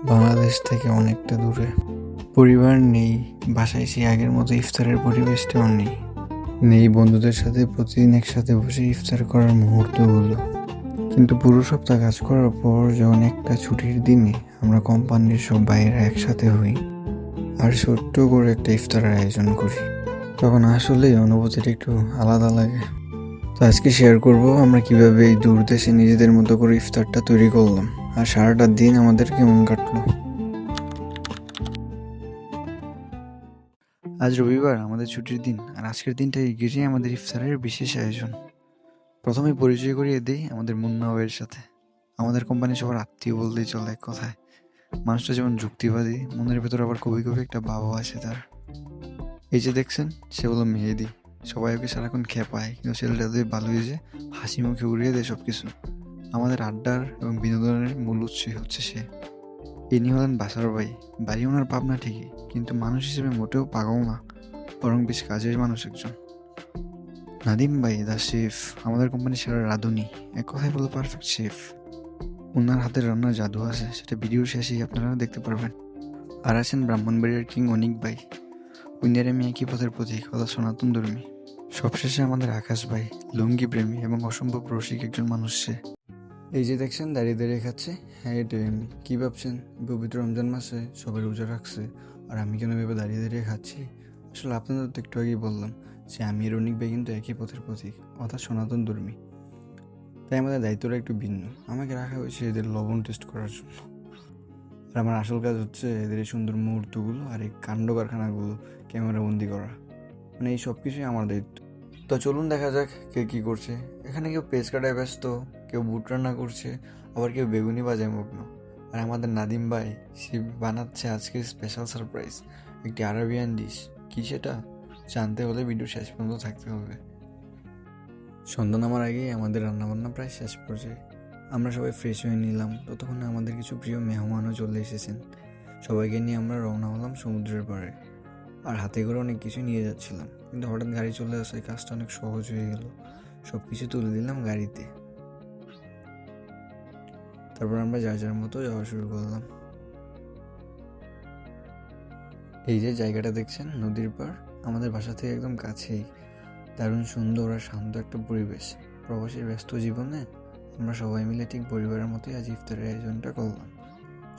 বাংলাদেশ থেকে অনেকটা দূরে। পরিবার নেই, বাসায় সেই আগের মতো ইফতারের পরিবেশটাও নেই। নেই বন্ধুদের সাথে প্রতিদিন একসাথে বসে ইফতার করার মুহূর্তগুলো। কিন্তু পুরো সপ্তাহ কাজ করার পর যখন একটা ছুটির দিনে আমরা কোম্পানির সব বাইরে একসাথে হই আর ছোট্ট করে একটা ইফতারের আয়োজন করি, তখন আসলেই অনুভূতিটা একটু আলাদা লাগে। তো আজকে শেয়ার করব আমরা কিভাবে এই দূর দেশে নিজেদের মতো করে ইফতারটা তৈরি করলাম আর সারাটা দিন আমাদের কেমন কাটলো। আজ রবিবার, আমাদের ছুটির দিন, আর আজকের দিনটা ঘিরে আমাদের ইফতারের বিশেষ আয়োজন। প্রথমে পরিচয় করিয়ে দিই আমাদের মুন্না ভাইয়ের সাথে। আমাদের কোম্পানি সবার আত্মীয় বলতেই চলে এক কথায়। মানুষটা যেমন যুক্তিবাদী, মনের ভেতর আবার কবি কবি একটা ভাবও আছে তার। এই যে দেখছেন, সে হলো মেহেদি। সবাই ওকে সারাক্ষণ খেপায়, কিন্তু ছেলেটা দিয়ে ভালো হয়েছে, হাসি মুখে উড়িয়ে দেয় সব কিছু। আমাদের আড্ডার এবং বিনোদনের মূল উৎসই হচ্ছে সে। ইনি হলেন বাসার ভাই। বাড়ি ওনার পাবনা ঠিকই, কিন্তু মানুষ হিসেবে মোটেও পাগল না, বরং বেশ কাজের মানুষ একজন। নাদিম ভাই দা শেফ, আমাদের কোম্পানির সেরা রাঁধুনি, এক কথায় বলে পারফেক্ট শেফ। ওনার হাতের রান্নার জাদু আছে, সেটা ভিডিওর শেষেই আপনারা দেখতে পারবেন। আর আছেন ব্রাহ্মণবাড়িয়ার কিং অনিক ভাই। উইন্ডিয়ার আমি একই পথের প্রতীক, অর্থাৎ সনাতন ধর্মী। সবশেষে আমাদের আকাশ ভাই, লুঙ্গি প্রেমী এবং অসম্ভব রসিক একজন মানুষ সে। এই যে দেখছেন দাঁড়িয়ে দাঁড়িয়ে খাচ্ছে, হ্যাঁ এটাই আমি। কি ভাবছেন, পবিত্র রমজান মাসে সবাই রোজা রাখছে আর আমি কেন ভেবে দাঁড়িয়ে দাঁড়িয়ে খাচ্ছি? আসলে আপনাদের তো একটু আগেই বললাম যে আমি আর অনিক ভাই কিন্তু একই পথের প্রতীক, অর্থাৎ সনাতন ধর্মী। তাই আমাদের দায়িত্বটা একটু ভিন্ন। আমাকে রাখা হয়েছে এদের লবণ টেস্ট করার জন্য, আর আমার আসল কাজ হচ্ছে এদের এই সুন্দর মুহূর্তগুলো আর এই কাণ্ড কারখানাগুলো ক্যামেরা বন্দি করা। মানে এই সব কিছুই আমার দায়িত্ব। তো চলুন দেখা যাক কে কী করছে। এখানে কেউ পেঁচ কাটায় ব্যস্ত, কেউ বুট রান্না করছে, আবার কেউ বেগুনি বাজায় মগ্ন। আর আমাদের নাদিম ভাই, সে বানাচ্ছে আজকের স্পেশাল সারপ্রাইজ, একটি আরাবিয়ান ডিশ। কী সেটা জানতে হলে ভিডিও শেষ পর্যন্ত থাকতে হবে। সন্ধ্যা নামার আগেই আমাদের রান্নাবান্না প্রায় শেষ পর্যায়ে। আমরা সবাই ফ্রেশ হয়ে নিলাম, ততক্ষণে আমাদের কিছু প্রিয় মেহমানও চলে এসেছেন। সবাইকে নিয়ে আমরা রওনা হলাম সমুদ্রের পাড়ে। আর হাতে করে অনেক কিছু নিয়ে যাচ্ছিলাম, কিন্তু হঠাৎ গাড়ি চলে আসায় কাজটা অনেক সহজ হয়ে গেল। সব কিছু তুলে দিলাম গাড়িতে, তারপর আমরা যার যার মতো যাওয়া শুরু করলাম। এই যে জায়গাটা দেখছেন, নদীর পাড়, আমাদের বাসা থেকে একদম কাছেই। দারুণ সুন্দর আর শান্ত একটা পরিবেশ। প্রবাসীর ব্যস্ত জীবনে আমরা সবাই মিলে ঠিক পরিবারের মতোই আজ ইফতারের আয়োজনটা করলাম।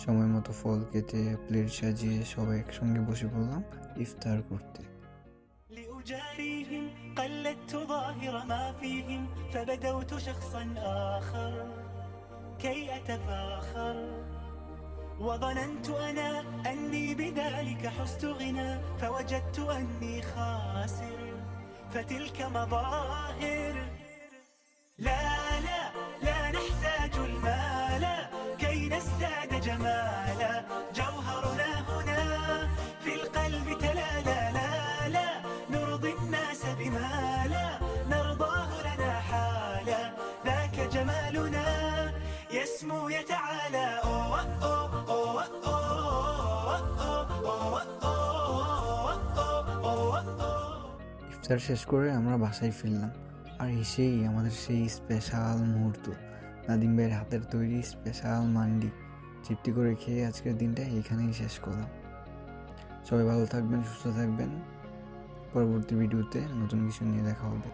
সময় মতো ফল কেটে প্লেট সাজিয়ে সবাই একসঙ্গে বসে পড়লাম ইফতার করতে। لأجاريهم قلدت ظاهر ما فيهم فبدوت شخصا آخر كي أتفاخر وظننت أنا أني بذلك حزت غنى فوجدت أني خاسر فتلك مظاهر لا لا لا نحتاج المال كي نزداد جمالا جوهرنا هنا في القلب تلالا لا لا نرضي الناس بما لا نرضاه لنا حالا ذاك جمالنا يسمو يتعالى ইফতার শেষ করে আমরা বাসায় ফিরলাম, আর এসেই আমাদের সেই স্পেশাল মুহূর্ত, নাদিম ভাইয়ের হাতের তৈরি স্পেশাল মান্ডি তৃপ্তি করে খেয়ে আজকের দিনটা এইখানেই শেষ করলাম। সবাই ভালো থাকবেন, সুস্থ থাকবেন। পরবর্তী ভিডিওতে নতুন কিছু নিয়ে দেখা হবে।